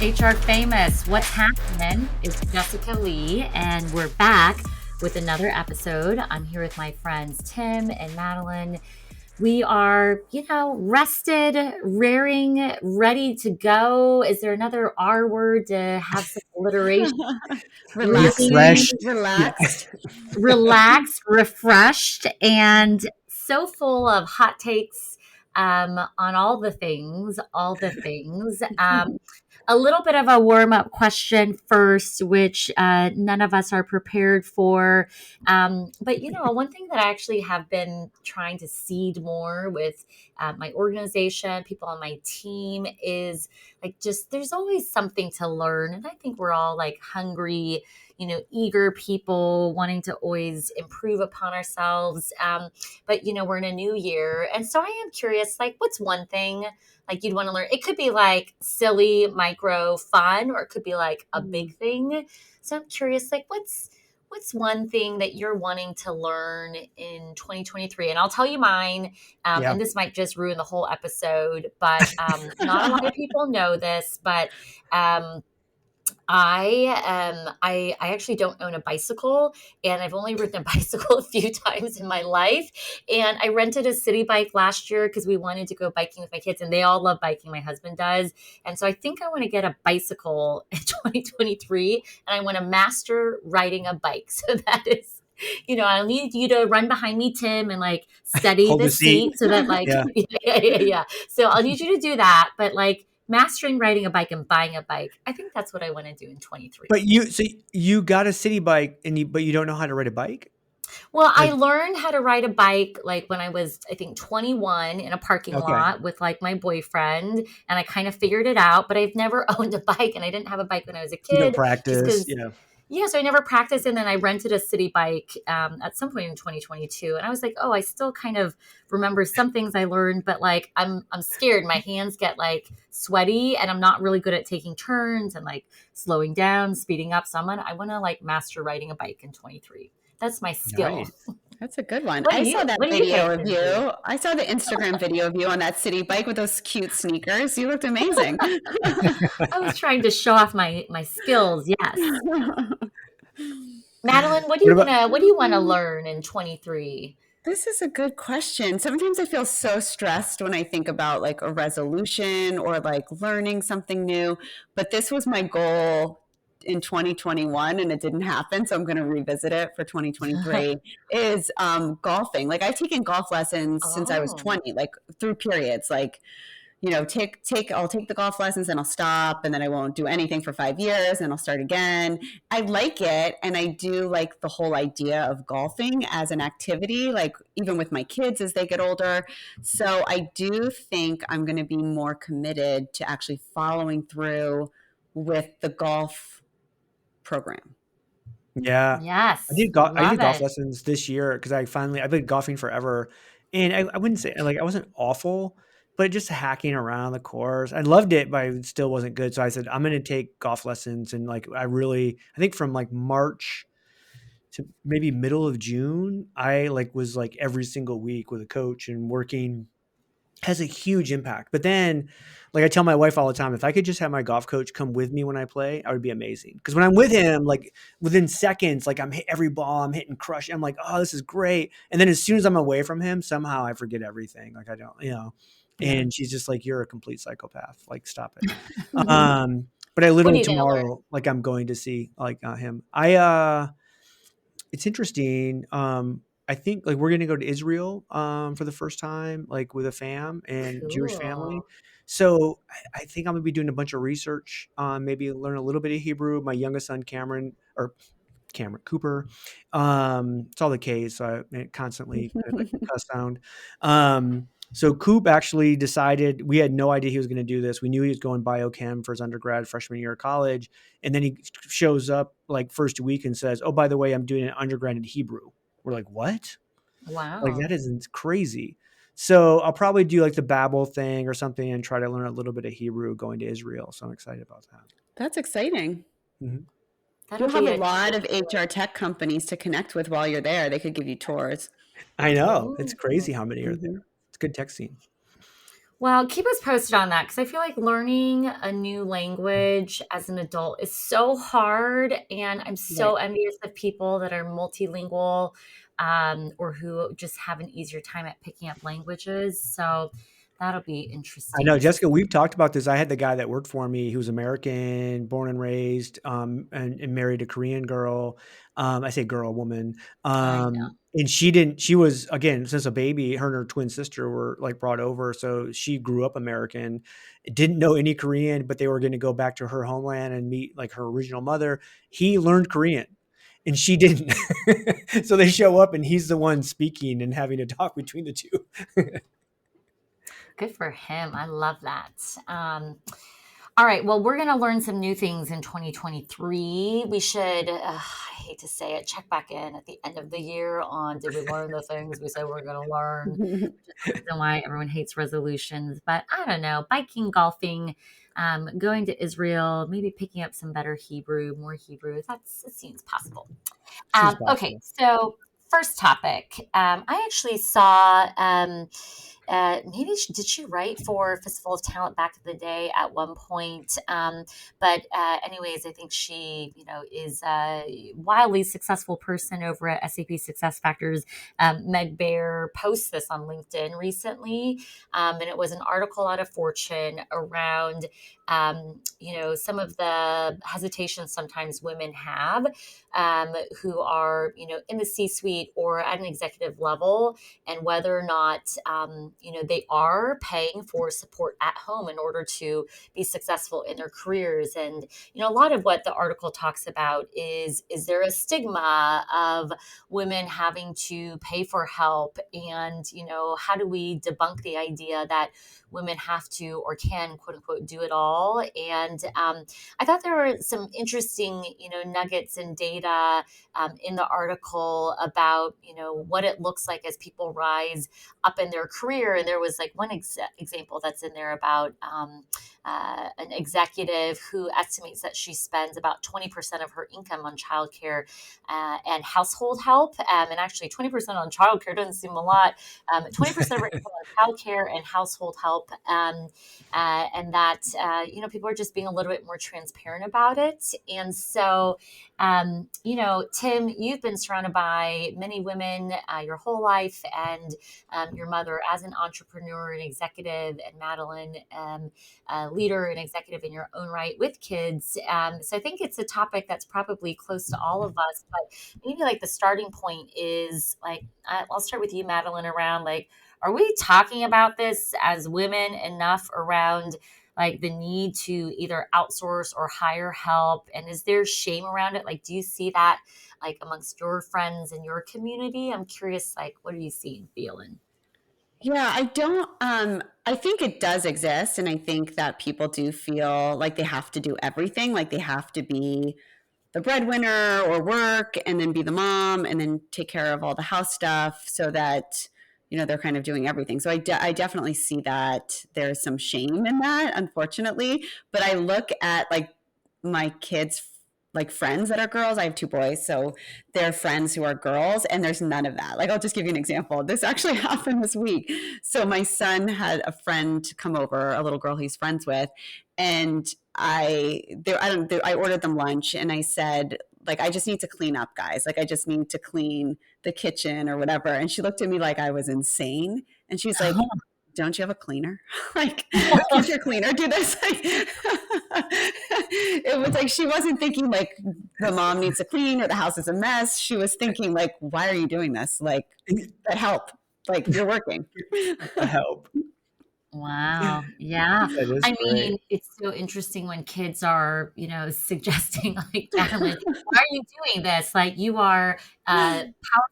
HR Famous, what's happening? It's Jessica Lee, and we're back with another episode. I'm here with my friends Tim and Madeline. We are, rested, raring, ready to go. Is there another R word to have some alliteration? Refreshed. Relaxed. Relaxed, refreshed, and so full of hot takes on all the things. A little bit of a warm-up question first, which none of us are prepared for. But, one thing that I actually have been trying to seed more with my organization, people on my team, is like just there's always something to learn. And I think we're all like hungry, eager people wanting to always improve upon ourselves. But, we're in a new year. And so I am curious, like, what's one thing like you'd want to learn? It could be like silly, micro fun, or it could be like a big thing. So I'm curious, like, what's one thing that you're wanting to learn in 2023? And I'll tell you mine. And this might just ruin the whole episode, but not a lot of people know this, but I actually don't own a bicycle, and I've only ridden a bicycle a few times in my life. And I rented a city bike last year because we wanted to go biking with my kids, and they all love biking. My husband does. And so I think I want to get a bicycle in 2023, and I want to master riding a bike. So that is, I'll need you to run behind me, Tim, and like steady Hold the the seat. seat so that like, yeah. So I'll need you to do that. But like, mastering riding a bike and buying a bike, I think that's what I want to do in 23. But you got a city bike but you don't know how to ride a bike? Well, I learned how to ride a bike like when I was, I think, 21 in a parking lot with like my boyfriend, and I kind of figured it out, but I've never owned a bike, and I didn't have a bike when I was a kid. You don't practice. Yeah, so I never practiced, and then I rented a city bike at some point in 2022, and I was like, oh, I still kind of remember some things I learned, but like I'm scared. My hands get like sweaty, and I'm not really good at taking turns and like slowing down, speeding up. So I want to like master riding a bike in 23. That's my skill. Nice. That's a good one. I saw that video of you. I saw the Instagram video of you on that city bike with those cute sneakers. You looked amazing. I was trying to show off my skills. Yes. Madeline, what do you want to learn in 23? This is a good question. Sometimes I feel so stressed when I think about like a resolution or like learning something new, but this was my goal in 2021 and it didn't happen, so I'm going to revisit it for 2023 is golfing. Like I've taken golf lessons since I was 20, like through periods, like I'll take the golf lessons and I'll stop, and then I won't do anything for 5 years and I'll start again. I like it, and I do like the whole idea of golfing as an activity, like even with my kids as they get older. So I do think I'm going to be more committed to actually following through with the golf program. Yeah. Yes. I did golf lessons this year because I've been golfing forever, and I wouldn't say like I wasn't awful, but just hacking around the course. I loved it, but I still wasn't good. So I said, I'm going to take golf lessons. And like, I think from like March to maybe middle of June, I like was like every single week with a coach and working has a huge impact. But then like I tell my wife all the time, if I could just have my golf coach come with me when I play, I would be amazing. Because when I'm with him, like within seconds, like I'm hitting every ball, I'm hitting crush. I'm like, oh, this is great. And then as soon as I'm away from him, somehow I forget everything. Like I don't, and she's just like, you're a complete psychopath. Like, stop it. But I literally tomorrow, like I'm going to see like him. It's interesting. I think like we're going to go to Israel for the first time, like with a fam and Jewish family. So I think I'm going to be doing a bunch of research, maybe learn a little bit of Hebrew. My youngest son, Cameron Cooper. It's all the K's, so I constantly cuss sound. So Coop actually decided, we had no idea he was going to do this. We knew he was going biochem for his undergrad freshman year of college. And then he shows up like first week and says, oh, by the way, I'm doing an undergrad in Hebrew. We're like, what? Wow. Like that isn't crazy. So I'll probably do like the Babel thing or something and try to learn a little bit of Hebrew going to Israel. So I'm excited about that. That's exciting. Mm-hmm. You'll have a lot of HR tech companies to connect with while you're there. They could give you tours. I know. It's crazy how many are there. It's a good tech scene. Well, keep us posted on that because I feel like learning a new language as an adult is so hard. And I'm Right. so envious of people that are multilingual, or who just have an easier time at picking up languages. So that'll be I know, interesting to Jessica, see. we've talked about this. I had the guy that worked for me who was American, born and raised, and married a Korean girl. I say girl, woman. I know. And she was, again, since a baby, her and her twin sister were like brought over. So she grew up American, didn't know any Korean, but they were going to go back to her homeland and meet like her original mother. He learned Korean and she didn't. So they show up and he's the one speaking and having to talk between the two. Good for him. I love that. All right. Well, we're going to learn some new things in 2023. We should, I hate to say it, check back in at the end of the year on did we learn the things we said we're going to learn, which is the reason why everyone hates resolutions. But I don't know, biking, golfing, going to Israel, maybe picking up some better Hebrew, more Hebrew. It seems possible. Seems Okay, possible. so first topic. I actually saw, maybe did she write for Fistful of Talent back in the day at one point? But anyways, I think she, is a wildly successful person over at SAP Success Factors. Meg Bear posts this on LinkedIn recently, and it was an article out of Fortune around, some of the hesitations sometimes women have, who are, in the C-suite or at an executive level, and whether or not, they are paying for support at home in order to be successful in their careers. And, a lot of what the article talks about is there a stigma of women having to pay for help? And, how do we debunk the idea that women have to or can, quote unquote, do it all? And I thought there were some interesting, nuggets and data, in the article about, what it looks like as people rise up in their career. And there was like one example that's in there about, an executive who estimates that she spends about 20% of her income on childcare, and household help. And actually, 20% on childcare doesn't seem a lot. 20% of her income on childcare and household help. And that, people are just being a little bit more transparent about it. And so, Tim, you've been surrounded by many women your whole life, and your mother as an entrepreneur and executive, and Madeline, a leader and executive in your own right with kids. So I think it's a topic that's probably close to all of us. But maybe like the starting point is like, I'll start with you, Madeline, around like, are we talking about this as women enough around like the need to either outsource or hire help? And is there shame around it? Like, do you see that like amongst your friends and your community? I'm curious, like, what are you seeing, feeling? Yeah, I don't I think it does exist, and I think that people do feel like they have to do everything, like they have to be the breadwinner or work and then be the mom and then take care of all the house stuff so that they're kind of doing everything. So I definitely see that there's some shame in that, unfortunately. But I look at like my kids, like friends that are girls. I have two boys, so they're friends who are girls, and there's none of that. Like, I'll just give you an example. This actually happened this week. So my son had a friend come over, a little girl he's friends with, and I ordered them lunch, and I said, like, I just need to clean up, guys. Like, I just need to clean the kitchen or whatever. And she looked at me like I was insane, and she's like, don't you have a cleaner? Like, can't your cleaner do this? Like, it was like she wasn't thinking like the mom needs to clean or the house is a mess. She was thinking like, why are you doing this? Like, that help. Like, you're working. Help. Wow. Yeah. That is I great. mean, it's so interesting when kids are, suggesting like, Madeline, why are you doing this? Like, you are a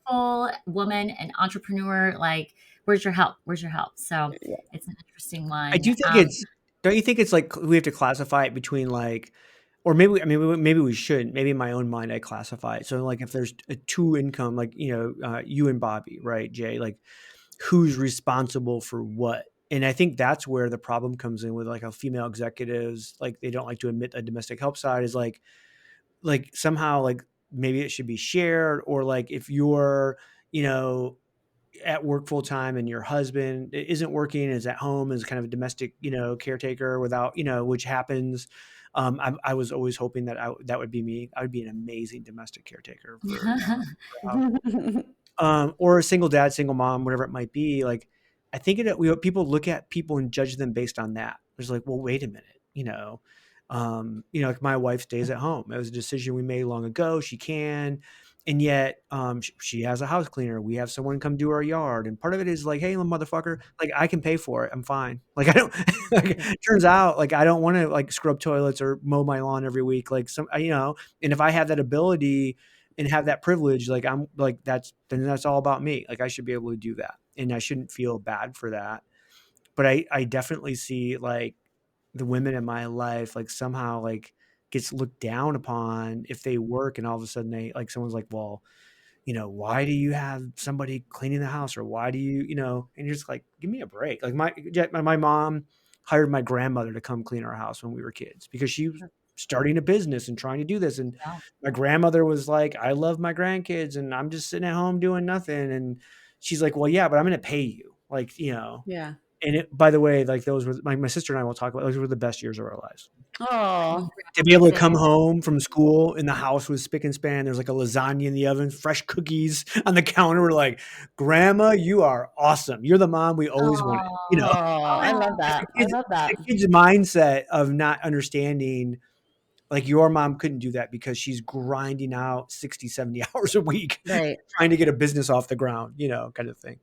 powerful woman, an entrepreneur. Like, where's your help? Where's your help? So it's an interesting I one. do think it's don't you think it's like we have to classify it between like or maybe I mean maybe we shouldn't. Maybe in my own mind I classify it. So like if there's a two income like you and Bobby, right, Jay, like who's responsible for what? And I think that's where the problem comes in with like how female executives like they don't like to admit a domestic help side is like somehow like maybe it should be shared or like if you're you know at work full time and your husband isn't working, is at home, is kind of a domestic, caretaker without, which happens. I was always hoping that that would be me. I would be an amazing domestic caretaker for or a single dad, single mom, whatever it might be. Like, I think people look at people and judge them based on that. It's like, well, wait a minute, like my wife stays at home. It was a decision we made long ago. She can, and yet, she has a house cleaner. We have someone come do our yard, and part of it is like, hey, motherfucker, like I can pay for it. I'm fine. Like I don't. Like, turns out, like I don't want to like scrub toilets or mow my lawn every week. Like and if I have that ability and have that privilege, like I'm like that's all about me. Like I should be able to do that, and I shouldn't feel bad for that. But I definitely see like the women in my life like somehow like gets looked down upon if they work, and all of a sudden they like someone's like, well, why do you have somebody cleaning the house, or why do you, and you're just like, give me a break. Like my mom hired my grandmother to come clean our house when we were kids because she was starting a business and trying to do this. And Wow. my grandmother was like, I love my grandkids and I'm just sitting at home doing nothing. And she's like, well, yeah, but I'm going to pay you. Like, Yeah. and by the way, like those were my sister and I will talk about, those were the best years of our lives. Oh, To be able to come home from school and the house was spick and span. There's like a lasagna in the oven, fresh cookies on the counter. We're like, Grandma, you are awesome. You're the mom we always wanted. oh, I love that. I love that. The kid's mindset of not understanding, like your mom couldn't do that because she's grinding out 60, 70 hours a week, Right. trying to get a business off the ground, kind of thing.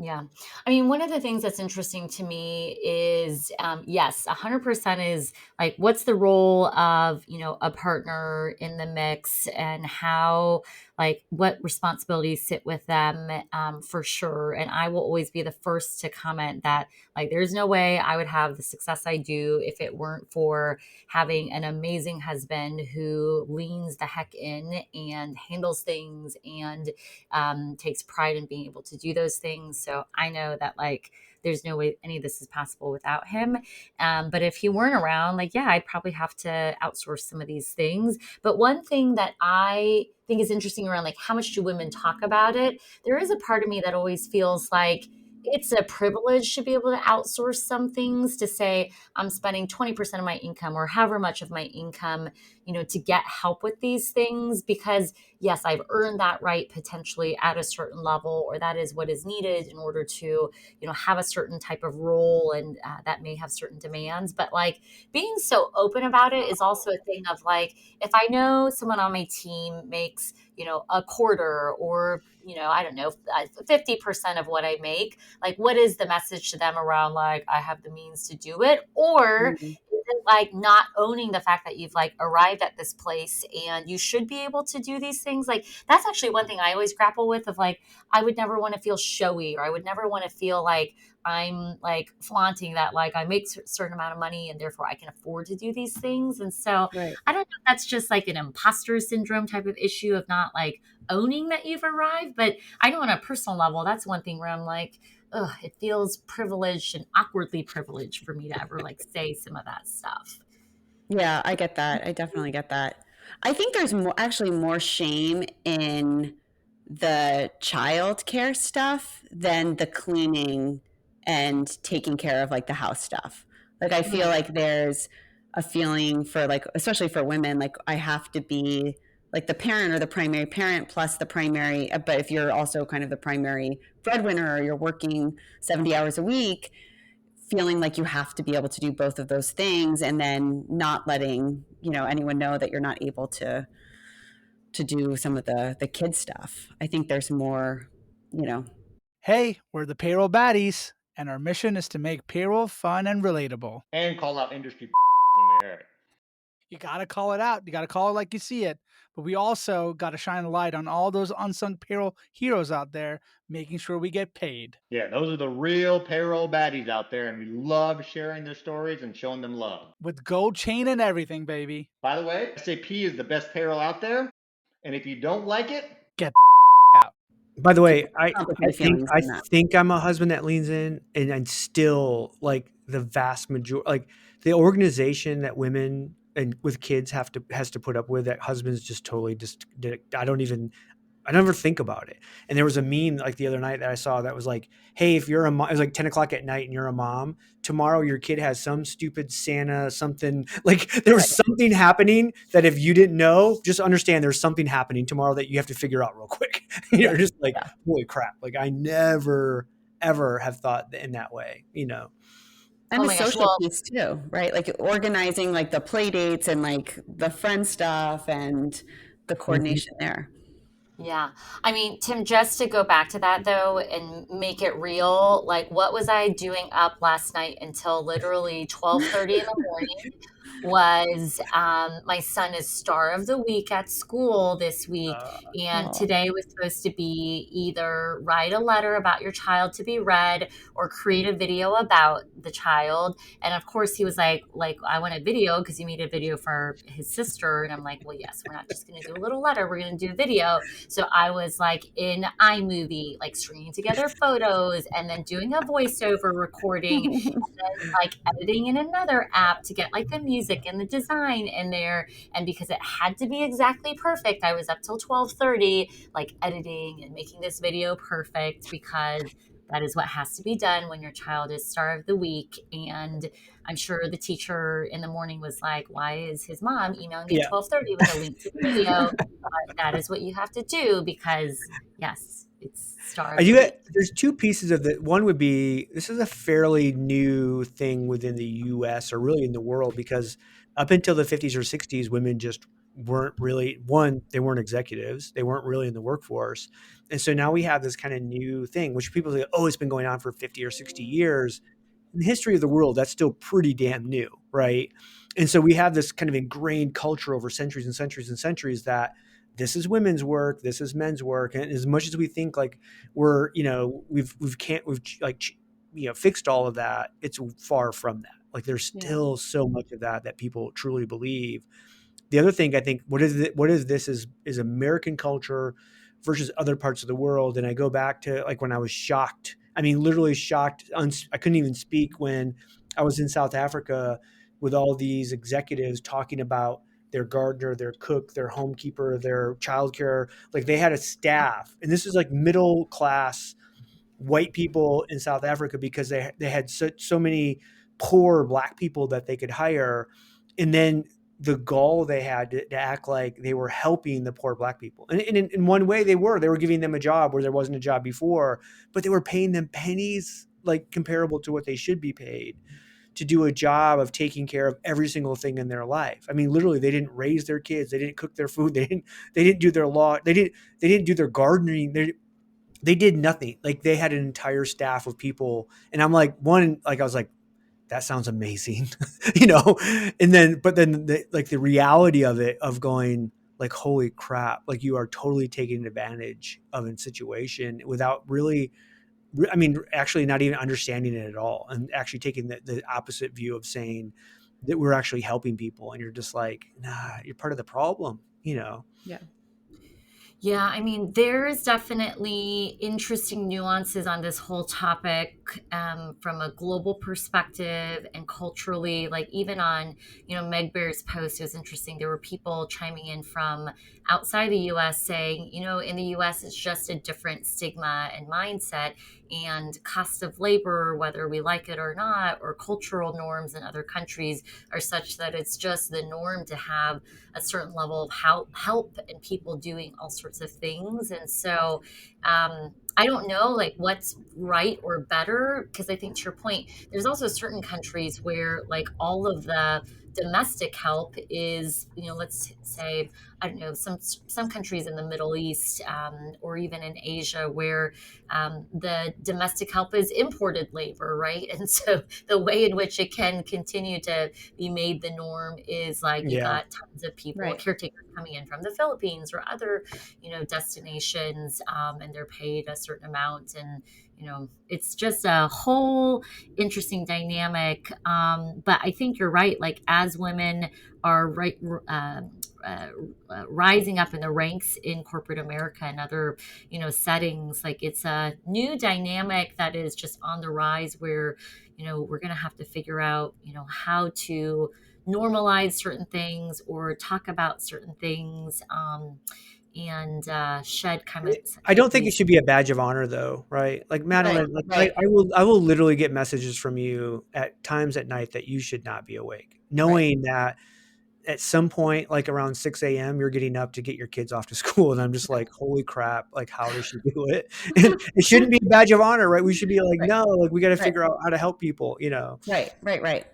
Yeah. I mean, one of the things that's interesting to me is, yes, 100% is like, what's the role of, a partner in the mix, and how, like, what responsibilities sit with them, for sure. And I will always be the first to comment that, like, there's no way I would have the success I do if it weren't for having an amazing husband who leans the heck in and handles things and takes pride in being able to do those things. So I know that, like, there's no way any of this is possible without him. But if he weren't around, like, yeah, I'd probably have to outsource some of these things. But one thing that I think is interesting around, like, how much do women talk about it? There is a part of me that always feels like it's a privilege to be able to outsource some things, to say I'm spending 20% of my income or however much of my income, to get help with these things, because yes, I've earned that right potentially at a certain level, or that is what is needed in order to, have a certain type of role, and that may have certain demands. But like, being so open about it is also a thing of like, if I know someone on my team makes, a quarter, or, I don't know, 50% of what I make, like, what is the message to them around, like, I have the means to do it? Or Mhm. is it like not owning the fact that you've like arrived at this place and you should be able to do these things? Like, that's actually one thing I always grapple with, of like, I would never want to feel showy, or I would never want to feel like I'm like flaunting that, like, I make a certain amount of money and therefore I can afford to do these things. And so Right. I don't know if that's just like an imposter syndrome type of issue of not like owning that you've arrived. But I know on a personal level, that's one thing where I'm like, ugh, it feels privileged and awkwardly privileged for me to ever like say some of that stuff. Yeah, I get that. I definitely get that. I think there's actually more shame in the childcare stuff than the cleaning and taking care of like the house stuff. Like I feel Mm, like there's a feeling for like, especially for women, like I have to be like the parent or the primary parent plus the primary, but if you're also kind of the primary breadwinner or you're working 70 hours a week, feeling like you have to be able to do both of those things, and then not letting anyone know that you're not able to do some of the kid stuff. I think there's more, you know. Hey, we're the payroll baddies, and our mission is to make payroll fun and relatable. And call out industry when we hear it. You gotta call it out. You gotta call it like you see it. But we also gotta shine a light on all those unsung payroll heroes out there, making sure we get paid. Yeah, those are the real payroll baddies out there, and we love sharing their stories and showing them love. With gold chain and everything, baby. By the way, SAP is the best payroll out there, and if you don't like it, Get out. By the way, I Complicated think feelings I in that. think I'm a husband that leans in, and still like the vast majority, like the organization that women and with kids has to put up with, that husbands just totally just I don't even I never think about it. And there was a meme like the other night that I saw that was like, hey, if you're a mom, it was like 10 o'clock at night and you're a mom, tomorrow your kid has some stupid Santa, something like there was something happening that if you didn't know, just understand there's something happening tomorrow that you have to figure out real quick. You're just like, holy crap. Like I never, ever have thought in that way, And Oh the my gosh. social Well, piece too, right? Like organizing like the play dates and like the friend stuff and the Mhm. coordination there. yeah. I mean, Tim, just to go back to that though and make it real, like what was I doing up last night until literally 12:30 in the morning? Was my son is star of the week at school this week, and Oh, today was supposed to be either write a letter about your child to be read or create a video about the child. And of course he was like I want a video because he made a video for his sister, and I'm like, well, yes, we're not just going to do a little letter, we're going to do a video. So I was like in iMovie, like stringing together photos and then doing a voiceover recording, like editing in another app to get like the music and the design in there. And because it had to be exactly perfect, I was up till 12:30, like editing and making this video perfect because that is what has to be done when your child is star of the week. And I'm sure the teacher in the morning was like, why is his mom emailing me at Yeah. 12:30 with a link to the video? But that is what you have to do because yes, it's star of the week. There's two pieces of the one would be this is a fairly new thing within the US or really in the world because up until the 50s or 60s, women just weren't really one, they weren't executives, they weren't really in the workforce. And so now we have this kind of new thing, which people say, oh, it's been going on for 50 or 60 years. In the history of the world, that's still pretty damn new, right? And so we have this kind of ingrained culture over centuries and centuries and centuries that this is women's work, this is men's work, and as much as we think like we're, we've like fixed all of that, it's far from that. Like there's yeah. still so much of that that people truly believe. The other thing I think, what is this is American culture versus other parts of the world. And I go back to like when I was shocked. I mean, literally shocked. I couldn't even speak when I was in South Africa with all these executives talking about their gardener, their cook, their homekeeper, their childcare. Like they had a staff, and this is like middle class white people in South Africa because they had so many poor black people that they could hire, and then the gall they had to act like they were helping the poor black people. And in one way they were giving them a job where there wasn't a job before, but they were paying them pennies like comparable to what they should be paid to do a job of taking care of every single thing in their life. I mean, literally they didn't raise their kids, they didn't cook their food, they didn't do their law, they didn't do their gardening, they did nothing. Like they had an entire staff of people. And I'm like, I was like, that sounds amazing, and then, but then the reality of it, of going like, holy crap, like you are totally taking advantage of a situation without really, I mean, actually not even understanding it at all. And actually taking the opposite view of saying that we're actually helping people. And you're just like, nah, you're part of the problem. Yeah. Yeah, I mean, there's definitely interesting nuances on this whole topic from a global perspective and culturally. Like even on, Meg Bear's post, it was interesting. There were people chiming in from outside the U.S. saying, in the U.S. it's just a different stigma and mindset, and cost of labor, whether we like it or not, or cultural norms in other countries are such that it's just the norm to have a certain level of help and people doing all sorts of things. And so I don't know like what's right or better, because I think to your point, there's also certain countries where like all of the domestic help is, let's say, I don't know, some countries in the Middle East or even in Asia where the domestic help is imported labor, right? And so the way in which it can continue to be made the norm is like you Yeah. got tons of people, Right. caretakers coming in from the Philippines or other, destinations, and they're paid a certain amount. And, it's just a whole interesting dynamic. But I think you're right. Like as women are uh, rising up in the ranks in corporate America and other, settings, like it's a new dynamic that is just on the rise where, we're going to have to figure out, how to normalize certain things or talk about certain things and shed kind of I don't think it these. should be a badge of honor though, right? Like Right, Madeline, like right, I will literally get messages from you at times at night that you should not be awake, right. knowing that at some point, like around 6 a.m., you're getting up to get your kids off to school. And I'm just like, holy crap, like how does she do it? And it shouldn't be a badge of honor, right? We should be like, Right, no, like we got to right, figure out how to help people, you know? right, right, right.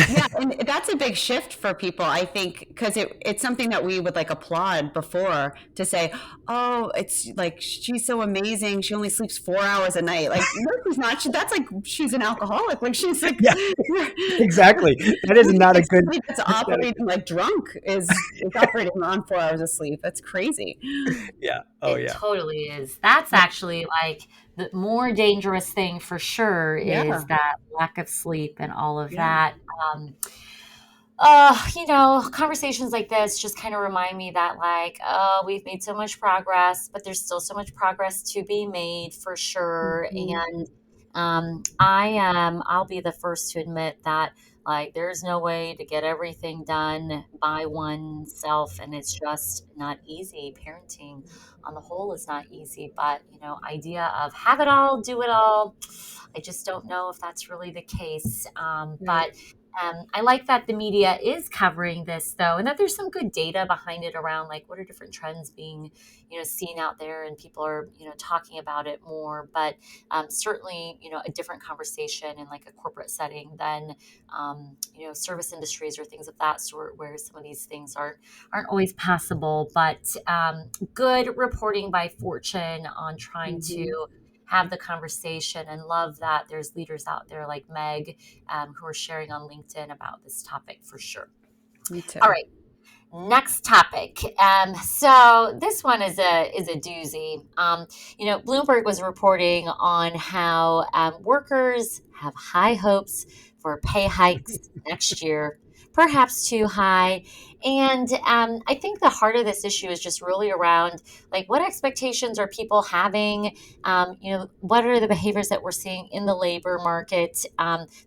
Yeah, and that's a big shift for people, I think, because it's something that we would like applaud before to say, oh, it's like she's so amazing. She only sleeps 4 hours a night. Like, no, she's not. That's like she's an alcoholic. Like she's like Yeah, exactly. That is not a good, somebody that's that's not a, operating like drunk is operating on 4 hours of sleep. That's crazy. yeah. Oh It yeah. totally is. That's actually like the more dangerous thing for sure Yeah, is that lack of sleep and all of yeah, that. Um, conversations like this just kind of remind me that, like, oh, we've made so much progress, but there's still so much progress to be made for sure. mhm, And I'll be the first to admit that, like, there's no way to get everything done by oneself, and it's just not easy. Parenting on the whole is not easy, but, idea of have it all, do it all, I just don't know if that's really the case. right. But I like that the media is covering this, though, and that there's some good data behind it around, like, what are different trends being, seen out there, and people are, talking about it more. But certainly, a different conversation in like a corporate setting than, service industries or things of that sort, where some of these things aren't always possible. But good reporting by Fortune on trying Mhm. to have the conversation, and love that there's leaders out there like Meg, who are sharing on LinkedIn about this topic for sure. Me too. All right, next topic. So this one is a doozy. Bloomberg was reporting on how workers have high hopes for pay hikes next year, perhaps too high. And I think the heart of this issue is just really around, like, what expectations are people having? What are the behaviors that we're seeing in the labor market?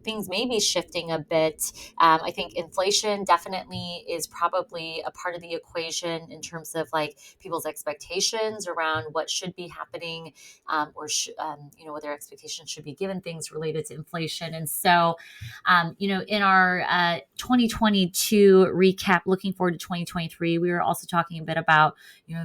Things may be shifting a bit. I think inflation definitely is probably a part of the equation in terms of, like, people's expectations around what should be happening, what their expectations should be given things related to inflation. And so, in our 2022 recap, looking forward to 2023, we were also talking a bit about,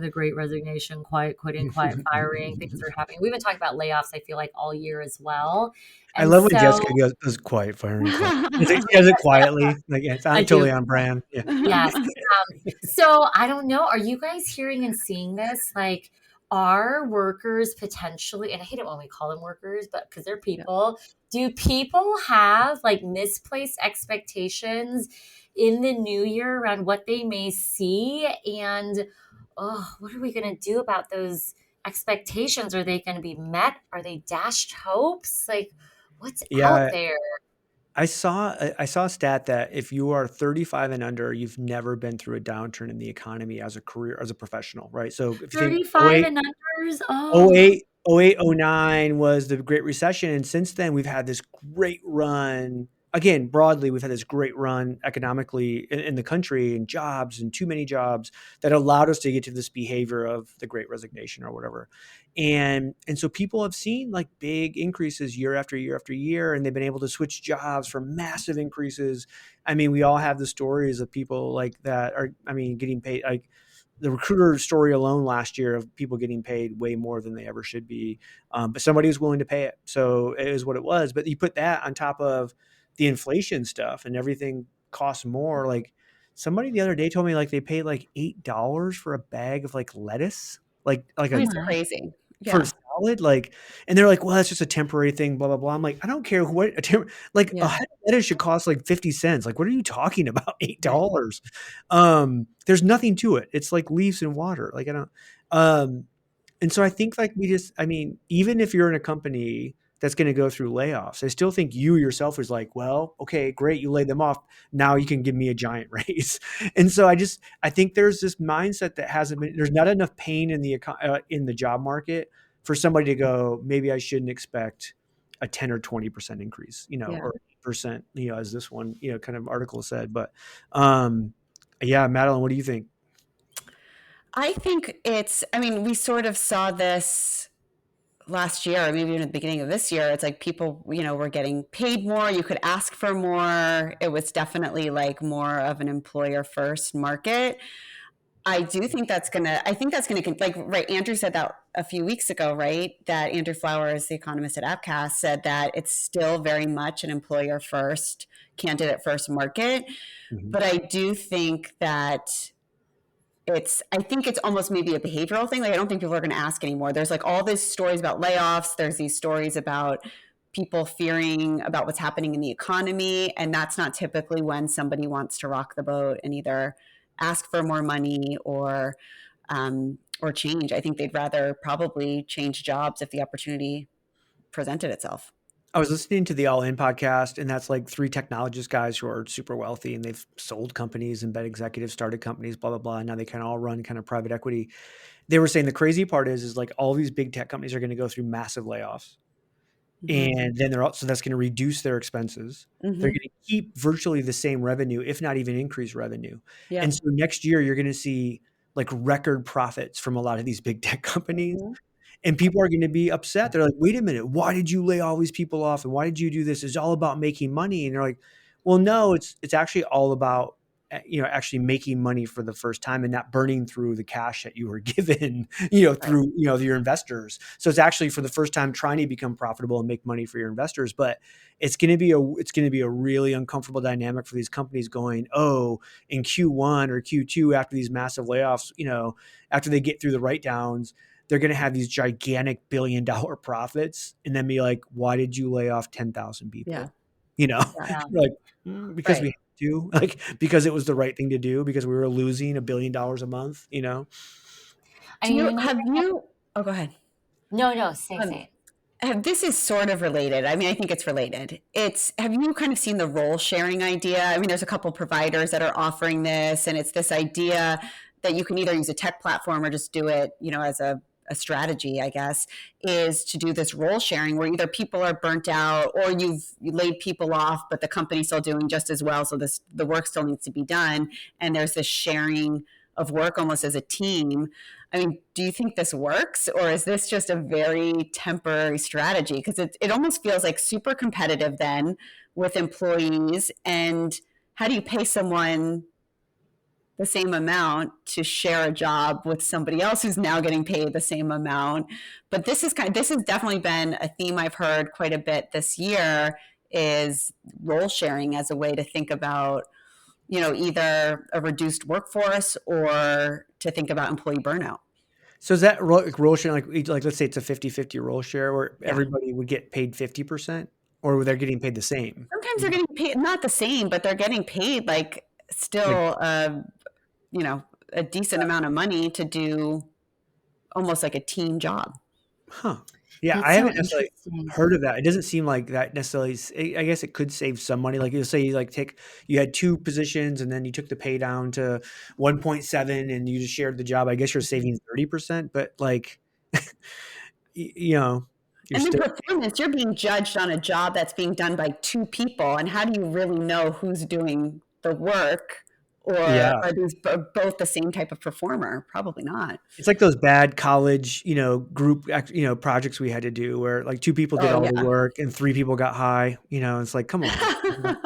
the great resignation, quiet quitting, quiet firing, things are happening. We've been talking about layoffs, I feel like, all year as well. I And love when so Jessica goes quiet, firing quiet. She does it quietly. Like yeah, it's I do. totally on brand. Yeah. Yes. So I don't know. Are you guys hearing and seeing this? Like, are workers potentially, and I hate it when we call them workers, but because they're Yeah. people, do people have like misplaced expectations in the new year around what they may see? And, oh, what are we going to do about those expectations? Are they going to be met? Are they dashed hopes? Like, what's out Yeah. there? I saw a stat that if you are 35 and under, you've never been through a downturn in the economy as a career, as a professional, right? So if you think 35 and unders? oh Oh, 08, oh 08, oh 09 was the Great Recession. And since then, we've had this great run. Again, broadly, we've had this great run economically in the country, and jobs and too many jobs that allowed us to get to this behavior of the Great Resignation or whatever. And so people have seen like big increases year after year after year, and they've been able to switch jobs for massive increases. I mean, we all have the stories of people like that are, I mean, getting paid like the recruiter story alone last year of people getting paid way more than they ever should be. But somebody was willing to pay it. So it is what it was. But you put that on top of the inflation stuff and everything costs more. Like somebody the other day told me like they paid like $8 for a bag of like lettuce, like oh a It's my. crazy. for Yeah, salad, like, and they're like, well, that's just a temporary thing, blah blah blah. I'm like, I don't care what like a yeah, head of lettuce should cost like 50 cents. Like, what are you talking about? eight right. dollars There's nothing to it. It's like leaves and water. Like I don't um and so I think like I mean, even if you're in a company that's going to go through layoffs, I still think you yourself is like, well, okay, great, you laid them off. Now you can give me a giant raise. And so I think there's this mindset that hasn't been. There's not enough pain in in the job market for somebody to go, maybe I shouldn't expect a 10 or 20% increase, Yeah. or 8%, as this one, kind of article said. But yeah, Madeline, what do you think? I think we sort of saw this last year, or maybe even at the beginning of this year. It's like people, were getting paid more. You could ask for more. It was definitely like more of an employer first market. I think that's gonna, like, right. Andrew said that a few weeks ago, right? That Andrew Flowers, the economist at Appcast, said that it's still very much an employer first, candidate first market. Mhm. But I do think that I think it's almost maybe a behavioral thing. Like, I don't think people are going to ask anymore. There's like all these stories about layoffs. There's these stories about people fearing about what's happening in the economy. And that's not typically when somebody wants to rock the boat and either ask for more money or change. I think they'd rather probably change jobs if the opportunity presented itself. I was listening to the All In podcast, and that's like three technologist guys who are super wealthy and they've sold companies and been executives, started companies, blah, blah, blah. And now they kind of all run kind of private equity. They were saying the crazy part is like all these big tech companies are going to go through massive layoffs. Mm-hmm. And then so that's going to reduce their expenses. Mm-hmm. They're going to keep virtually the same revenue, if not even increase revenue. Yeah. And so next year, you're going to see like record profits from a lot of these big tech companies. Mm-hmm. And people are going to be upset. They're like, wait a minute, why did you lay all these people off? And why did you do this? It's all about making money. And they're like, well, no, it's actually all about, actually making money for the first time and not burning through the cash that you were given, through, your investors. So it's actually for the first time trying to become profitable and make money for your investors. But it's going to be a really uncomfortable dynamic for these companies going, oh, in Q1 or Q2, after these massive layoffs, after they get through the write downs, they're going to have these gigantic $1 billion profits and then be like, why did you lay off 10,000 people? Yeah. Yeah. Like, because we Right. had to, like, because it was the right thing to do, because we were losing $1 billion a month, I mean, Oh, go ahead. no, say it. This is sort of related. I mean, I think it's related. Have you kind of seen the role sharing idea? I mean, there's a couple providers that are offering this, and it's this idea that you can either use a tech platform or just do it, as a strategy, I guess, is to do this role sharing where either people are burnt out or you laid people off, but the company's still doing just as well. So the work still needs to be done. And there's this sharing of work almost as a team. I mean, do you think this works, or is this just a very temporary strategy? Because it almost feels like super competitive then with employees. And how do you pay someone the same amount to share a job with somebody else who's now getting paid the same amount? But this has definitely been a theme I've heard quite a bit this year, is role sharing as a way to think about, either a reduced workforce or to think about employee burnout. So is that role sharing, like let's say it's a 50-50 role share where Yeah. everybody would get paid 50%, or they're getting paid the same? Sometimes they're getting paid, not the same, but they're getting paid like still, a decent amount of money to do almost like a team job. Huh. Yeah, That's I so haven't necessarily interesting. heard of that. It doesn't seem like that necessarily. I guess it could save some money. Like you say, you had two positions and then you took the pay down to 1.7 and you just shared the job. I guess you're saving 30%, but like, you're And then still, performance, you're being judged on a job that's being done by two people. And how do you really know who's doing the work? Or yeah. are these both the same type of performer? Probably not. It's like those bad college, group, projects we had to do where like two people did Oh, all the yeah. work and three people got high. It's like, come on. But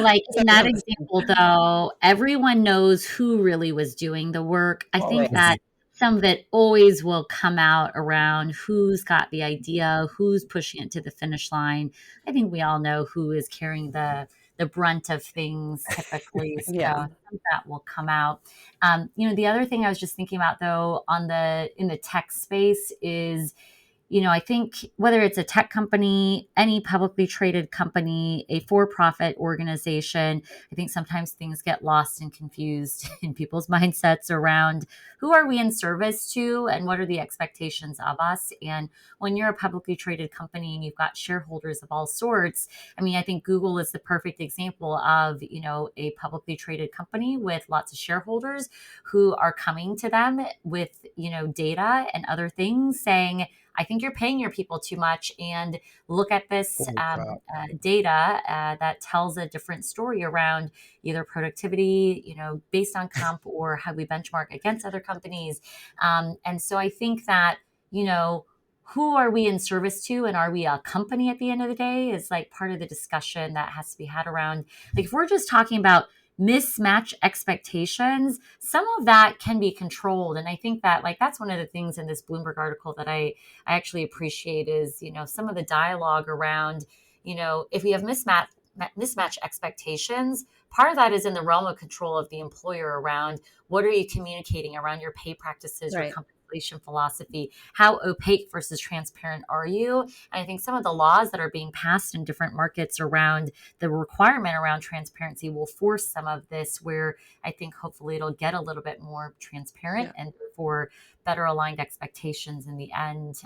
like in that example, though, everyone knows who really was doing the work. I think Always. that some of it always will come out around who's got the idea, who's pushing it to the finish line. I think we all know who is carrying the brunt of things typically. So Yeah. some of that will come out. The other thing I was just thinking about though in the tech space is, I think whether it's a tech company, any publicly traded company, a for-profit organization, I think sometimes things get lost and confused in people's mindsets around who are we in service to and what are the expectations of us. And when you're a publicly traded company and you've got shareholders of all sorts, I mean, I think Google is the perfect example of, a publicly traded company with lots of shareholders who are coming to them with, data and other things saying, I think you're paying your people too much. And look at this Holy crap. data that tells a different story around either productivity, based on comp or how we benchmark against other companies. And so I think that, who are we in service to, and are we a company at the end of the day, is like part of the discussion that has to be had around, like, if we're just talking about mismatch expectations, some of that can be controlled. And I think that, like, that's one of the things in this Bloomberg article that I actually appreciate is, some of the dialogue around, if we have mismatch expectations, part of that is in the realm of control of the employer around what are you communicating around your pay practices, your Right. compensation philosophy, how opaque versus transparent are you? And I think some of the laws that are being passed in different markets around the requirement around transparency will force some of this, where I think hopefully it'll get a little bit more transparent and therefore better aligned expectations in the end,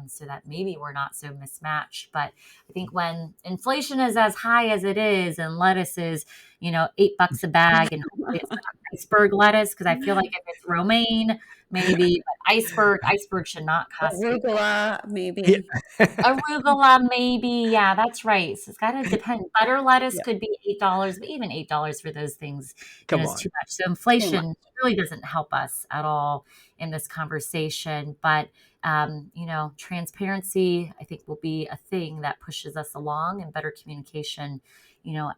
so that maybe we're not so mismatched. But I think when inflation is as high as it is and lettuce is, $8 a bag, and hopefully it's not iceberg lettuce, because I feel like if it's romaine, maybe, but iceberg should not cost Arugula, maybe. Yeah. arugula, maybe. Yeah, that's right. So it's got to depend. Butter lettuce Yeah. could be $8, but even $8 for those things, Come is on. too much. So Too much. inflation really doesn't help us at all in this conversation. But transparency, I think, will be a thing that pushes us along, and better communication,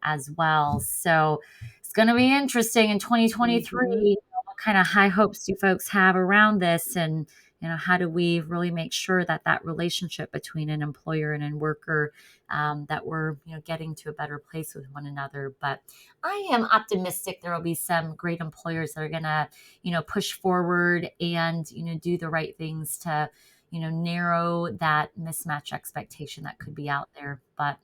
as well. So it's going to be interesting in 2023. Mhm. What kind of high hopes do folks have around this? And how do we really make sure that that relationship between an employer and a worker, that we're, getting to a better place with one another. But I am optimistic there will be some great employers that are going to, push forward and, do the right things to, narrow that mismatch expectation that could be out there. But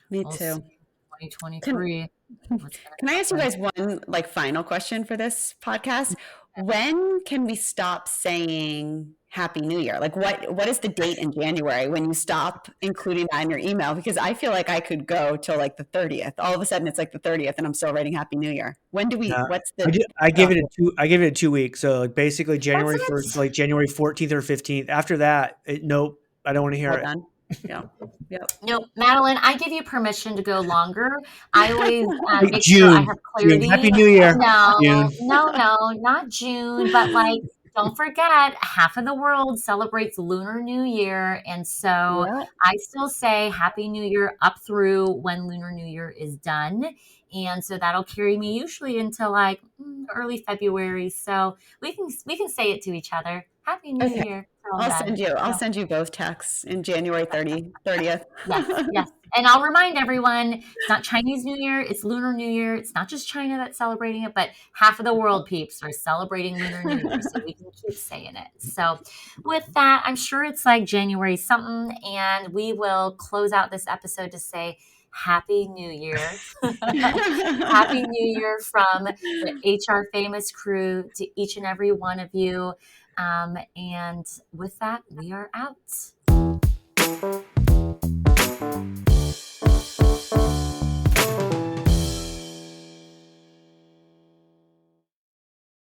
Me we'll too. see. 2023. What's going Can I to ask you happen? guys one final question for this podcast? When can we stop saying Happy New Year? Like what is the date in January when you stop including that in your email? Because I feel like I could go till like the 30th. All of a sudden it's like the 30th and I'm still writing Happy New Year. When do we Yeah. what's I, the I give cutoff? it a two. I give it a 2 weeks. So like basically January That's 1st, it. like January 14th or 15th. After that, nope, I don't want to hear All it. done? Yeah. Yep. No, Madeline, I give you permission to go longer. I always Like make sure I June. have June. clarity. Happy New Year. June. No, not June, but like, don't forget, half of the world celebrates Lunar New Year. And so Yeah. I still say Happy New Year up through when Lunar New Year is done. And so that'll carry me usually until like early February. So we can say it to each other. Happy New Okay. Year till I'm done. I'll send you both texts in January 30th. Yes. And I'll remind everyone, it's not Chinese New Year, it's Lunar New Year. It's not just China that's celebrating it, but half of the world, peeps, are celebrating Lunar New Year. So we can keep saying it. So with that, I'm sure it's like January something, and we will close out this episode to say Happy New Year. Happy New Year from the HR Famous crew to each and every one of you. And with that, we are out.